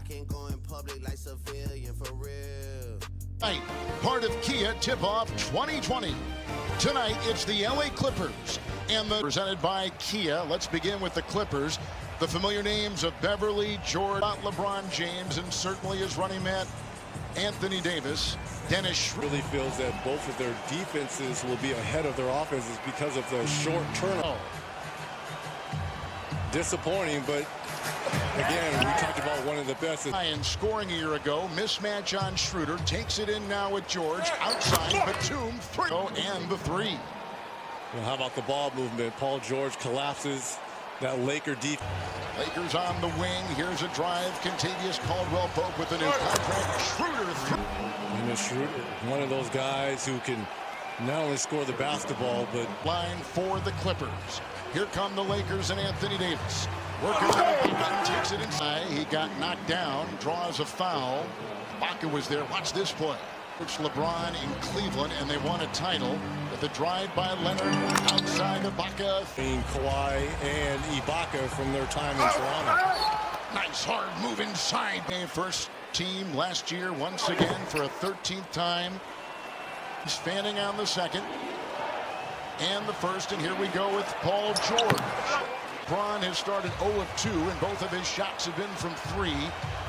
can't go in public like civilian for real. Part of Kia Tip-Off 2020. Tonight, it's the LA Clippers and presented by Kia. Let's begin with the Clippers. The familiar names of Beverly, George, LeBron James, and certainly his running mate, Anthony Davis. Dennis really feels that both of their defenses will be ahead of their offenses because of the short turnover. Disappointing, but again, we talked about one of the best. And scoring a year ago, mismatch on Schroeder, takes it in now with George, outside, Batum, and the three. Well, how about the ball movement? Paul George collapses that Laker deep. Lakers on the wing, here's a drive, Contavious Caldwell-Pope with a new contract, Schroeder. And Schroeder, one of those guys who can not only score the basketball, but line for the Clippers. Here come the Lakers and Anthony Davis. Working on takes it inside. He got knocked down, draws a foul. Ibaka was there. Watch this play. It's LeBron in Cleveland, and they won a title with a drive by Leonard outside Ibaka. Kawhi and Ibaka from their time in Toronto. Nice hard move inside. First team last year once again for a 13th time. He's fanning on the second and the first, and here we go with Paul George. Braun has started 0 of 2, and both of his shots have been from 3,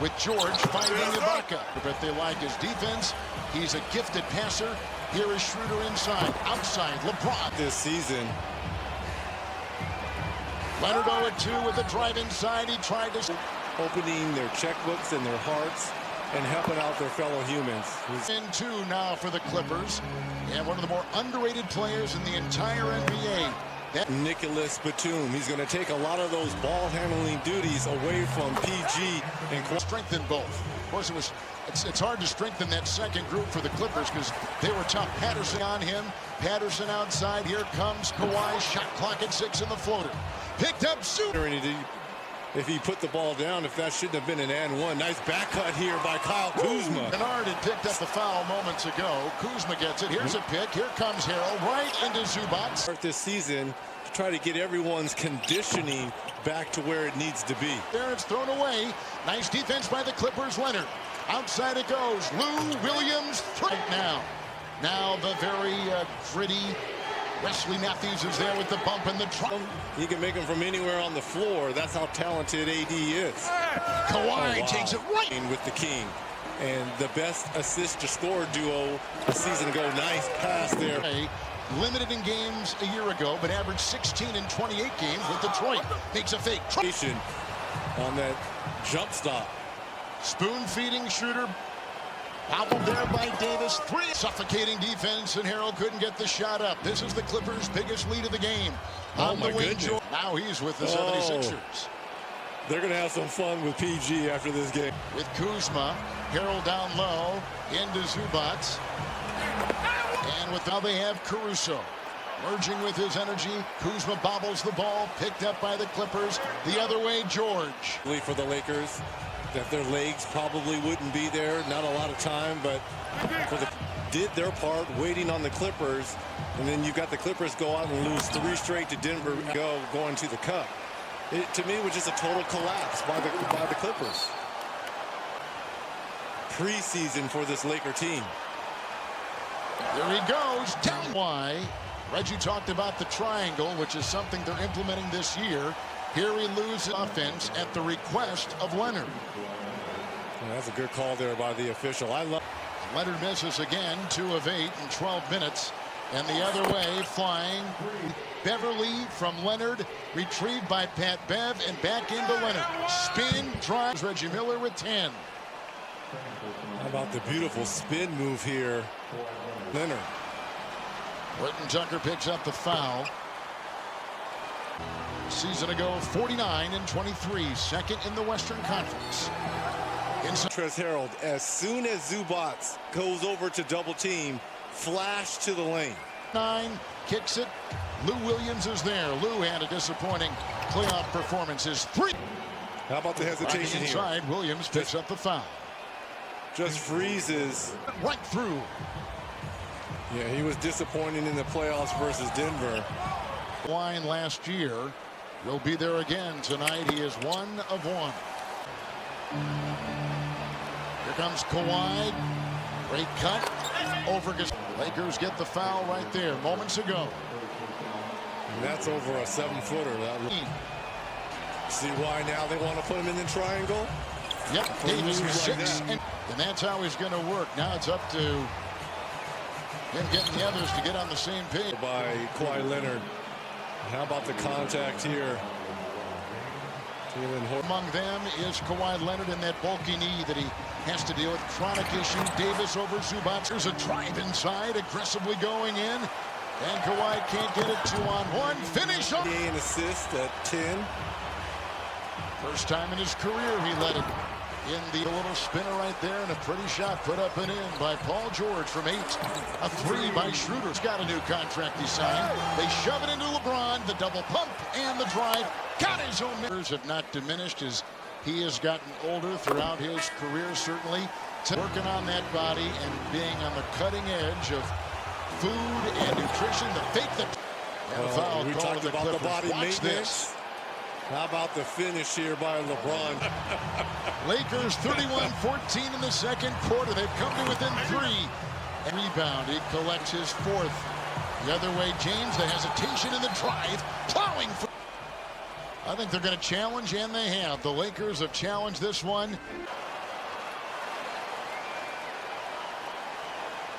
with George finding Ibaka. But they like his defense. He's a gifted passer. Here is Schroeder inside, outside, LeBron. This season. Leonard 0 of 2 with a drive inside. He tried to opening their checkbooks and their hearts and helping out their fellow humans. In 2 now for the Clippers, and one of the more underrated players in the entire NBA. Nicholas Batum. He's going to take a lot of those ball handling duties away from PG and strengthen both. Of course, it's hard to strengthen that second group for the Clippers because they were tough. Patterson on him. Patterson outside. Here comes Kawhi. Shot clock at 6 in the floater. Picked up shooter. If he put the ball down, if that shouldn't have been an and one. Nice back cut here by Kyle Kuzma. Bernard had picked up the foul moments ago. Kuzma gets it. Here's a pick. Here comes Harrell right into Zubac. Start this season to try to get everyone's conditioning back to where it needs to be. There it's thrown away. Nice defense by the Clippers. Leonard. Outside it goes. Lou Williams right now. Now the very gritty Wesley Matthews is there with the bump and the trump. He can make them from anywhere on the floor. That's how talented AD is. Kawhi takes it right with the King. And the best assist to score duo a season ago. Nice pass there. Limited in games a year ago, but averaged 16 in 28 games with Detroit. Makes a fake. On that jump stop. Spoon feeding Schroeder. Bobbled there by Davis. 3. Suffocating defense, and Harrell couldn't get the shot up. This is the Clippers' biggest lead of the game. On the wing, now he's with the 76ers. They're going to have some fun with PG after this game. With Kuzma, Harrell down low, into Zubac. And with now they have Caruso. Merging with his energy, Kuzma bobbles the ball, picked up by the Clippers. The other way, George. For the Lakers. That their legs probably wouldn't be there. Not a lot of time, but did their part waiting on the Clippers. And then you got the Clippers go out and lose 3 straight to Denver, going to the cup. It, to me, was just a total collapse by the Clippers. Preseason for this Laker team. There he goes. Down. Why? Reggie talked about the triangle, which is something they're implementing this year. Here he loses offense at the request of Leonard. Yeah, that's a good call there by the official. Leonard misses again, 2 of 8 in 12 minutes. And the other way, flying. Beverly from Leonard, retrieved by Pat Bev, and back into Leonard. Spin, drives Reggie Miller with 10. How about the beautiful spin move here, Leonard. Horton Tucker picks up the foul. Season ago, 49 and 23, second in the Western Conference. Montrezl Harrell, as soon as Zubac goes over to double team, flash to the lane. 9, kicks it. Lou Williams is there. Lou had a disappointing playoff performance. His 3. How about the hesitation right inside, here? Williams picks up the foul. Just freezes. Right through. Yeah, he was disappointing in the playoffs versus Denver. Line last year. Will be there again tonight. He is 1 of 1. Here comes Kawhi. Great cut. Over. Lakers get the foul right there moments ago. And that's over a 7-footer. See why now they want to put him in the triangle? Yep, Davis Like 6, that. and that's how he's going to work. Now it's up to him getting the others to get on the same page. By Kawhi Leonard. How about the contact here? Among them is Kawhi Leonard in that bulky knee that he has to deal with. Chronic issue. Davis over Zubac. There's a drive inside, aggressively going in. And Kawhi can't get it 2-on-1. Finish up. An assist at 10. First time in his career he led it. In the little spinner right there, and a pretty shot put up and in by Paul George from 8. A 3 by Schroeder. He's got a new contract he signed. They shove it into LeBron. The double pump and the drive. Got his own. Numbers have not diminished as he has gotten older throughout his career, certainly. Working on that body and being on the cutting edge of food and nutrition. The fake that. And a foul we call talked to the about the Clippers. body Watch maintenance. this. How about the finish here by LeBron? Lakers 31-14 in the second quarter. They've come to within 3. And rebound. He collects his 4th. The other way, James, the hesitation in the drive. Plowing for. I think they're going to challenge, and they have. The Lakers have challenged this one.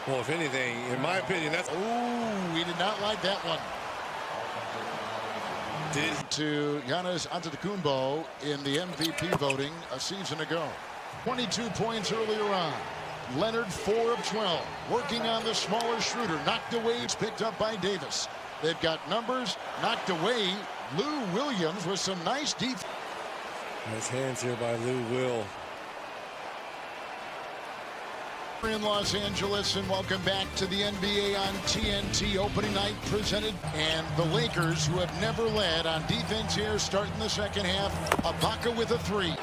Well, if anything, in my opinion, that's... Ooh, we did not like that one. To Giannis Antetokounmpo in the MVP voting a season ago. 22 points earlier on. Leonard 4 of 12. Working on the smaller Schroeder. Knocked away. It's picked up by Davis. They've got numbers. Knocked away. Lou Williams with some nice defense. Nice hands here by Lou Will. In Los Angeles, and welcome back to the NBA on TNT opening night presented. And the Lakers, who have never led on defense here, starting the second half. Ibaka with a 3.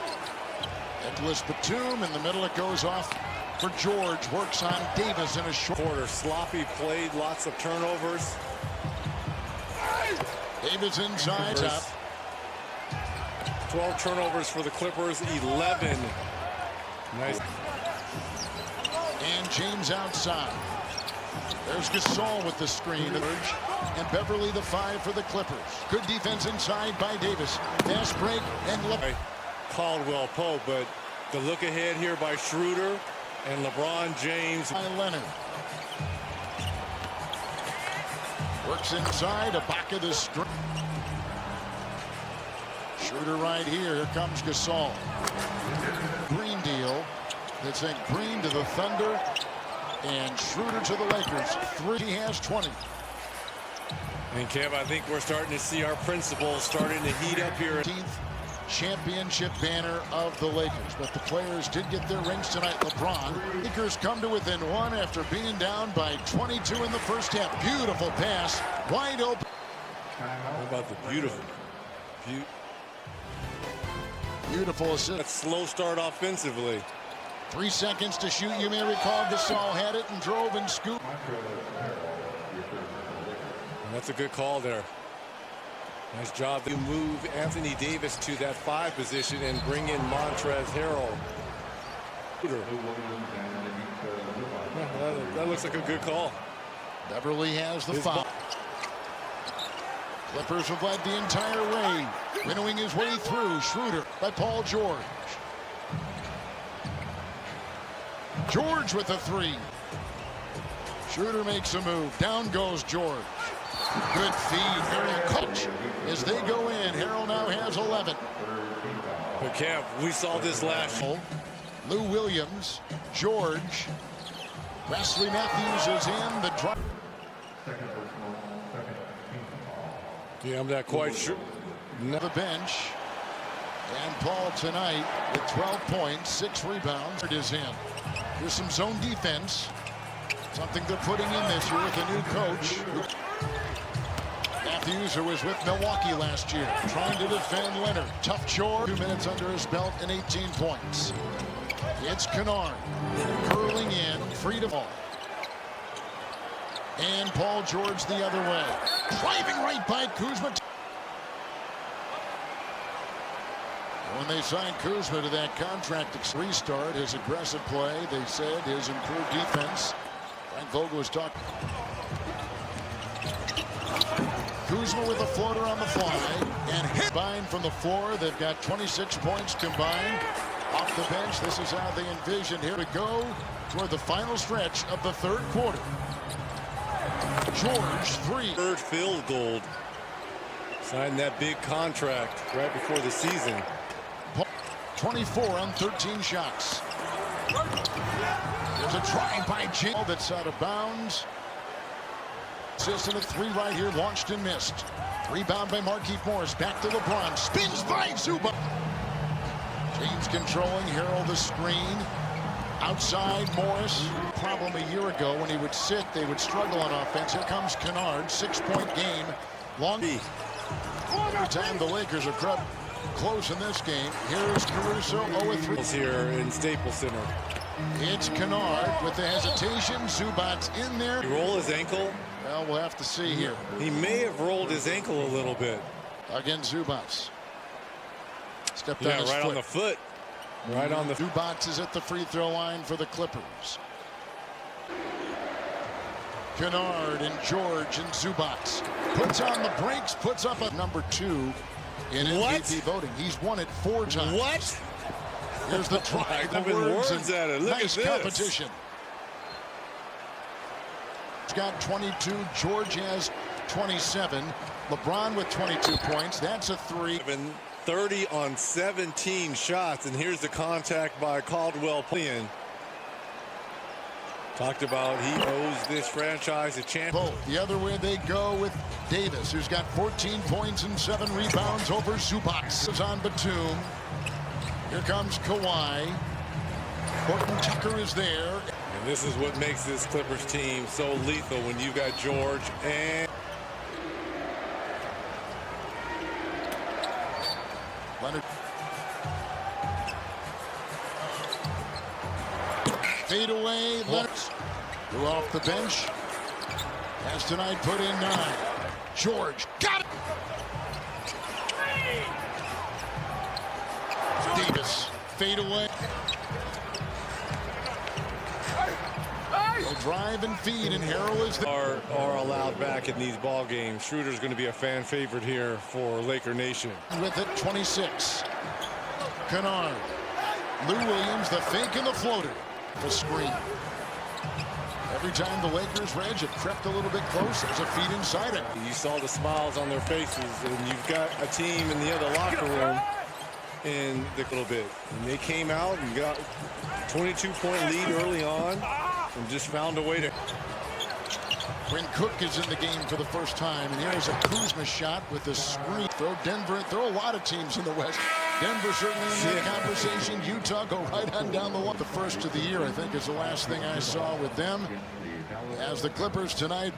Nicholas Batum in the middle. It goes off for George. Works on Davis in a short Quarter sloppy played, lots of turnovers. Davis inside up. 12 turnovers for the Clippers, 11. Nice. And James outside. There's Gasol with the screen. And Beverly the 5 for the Clippers. Good defense inside by Davis. Fast break and Caldwell Pope, but the look ahead here by Schroeder and LeBron James. By Leonard. Works inside. Ibaka the screen. Schroeder right here. Here comes Gasol. Green deal. They sent Green to the Thunder and Schroeder to the Lakers. 3. He has 20. And Kev, I think we're starting to see our principles starting to heat up here. 15th championship banner of the Lakers. But the players did get their rings tonight. LeBron. Lakers come to within 1 after being down by 22 in the first half. Beautiful pass. Wide open. How about the beautiful assist. that slow start offensively. 3 seconds to shoot. You may recall Gasol had it and drove and scooped. And that's a good call there. Nice job. You move Anthony Davis to that 5 position and bring in Montrezl Harrell. Yeah, that looks like a good call. Beverly has the foul. Clippers have led the entire way. Winnowing his way through. Schroeder by Paul George. George with a 3. Schroeder makes a move. Down goes George. Good feed. Harrell coach as they go in. Harrell now has 11. But Kev, we saw this last year. Lou Williams, George. Wesley Matthews is in the drop. Yeah, I'm not quite sure. The bench. And Paul tonight with 12 points, 6 rebounds. It is in. Here's some zone defense. Something they're putting in this year with a new coach. Matthews, who was with Milwaukee last year, trying to defend Leonard. Tough chore. 2 minutes under his belt and 18 points. It's Kennard curling in, free to fall. And Paul George the other way. Driving right by Kuzma. When they signed Kuzma to that contract restart, his aggressive play, they said his improved defense. Frank Vogel was talking. Kuzma with a floater on the fly and hit combined from the floor. They've got 26 points combined off the bench. This is how they envisioned here to go toward the final stretch of the third quarter. George, three. Third field goal. Signed that big contract right before the season. 24 on 13 shots. There's a try by Jim that's out of bounds. Assistant of three right here, launched and missed. Rebound by Markieff Morris. Back to LeBron. Spins by Zubac. James controlling. Harrell the screen. Outside Morris. Problem a year ago when he would sit, they would struggle on offense. Here comes Kennard. 6-point game. Long. Every time the Lakers are close in this game. Here's Caruso. 0-3 here in Staples Center. It's Kennard with the hesitation. Zubac's in there. He roll his ankle. Well, we'll have to see here. He may have rolled his ankle a little bit. Again, Zubac. Stepped Yeah, on his right foot. on the foot. Right on the. Zubac is at the free throw line for the Clippers. Kennard and George and Zubac. Puts on the brakes, puts up a number 2 in MVP voting. He's won it 4 times. What? Here's the try. The words at it. Look nice at this. competition. He's got 22. George has 27. LeBron with 22 points. That's a 3. 30 on 17 shots. And here's the contact by Caldwell playing. Talked about he owes this franchise a chance. Both. The other way they go with Davis, who's got 14 points and 7 rebounds over Zubac. Is on Batum. Here comes Kawhi. Horton Tucker is there. And this is what makes this Clippers team so lethal when you've got George and Leonard. Fade away. Leonard. Who off the bench. Has tonight put in 9. George got it. Davis. Fade away. He'll drive and feed, and Harrell is there. are allowed back in these ball games. Schroeder's going to be a fan favorite here for Laker Nation. With it, 26. Kennard. Lou Williams, the fake and the floater. The screen. Every time the Lakers, Reg, have crept a little bit close, there's a feed inside it. You saw the smiles on their faces, and you've got a team in the other locker room in the little bit. And they came out and got a 22-point lead early on and just found a way to. When Cook is in the game for the first time, and here's a Kuzma shot with the screen. Throw Denver, throw a lot of teams in the West. Denver certainly in that conversation. Utah go right on down the line. The first of the year, I think, is the last thing I saw with them. As the Clippers tonight.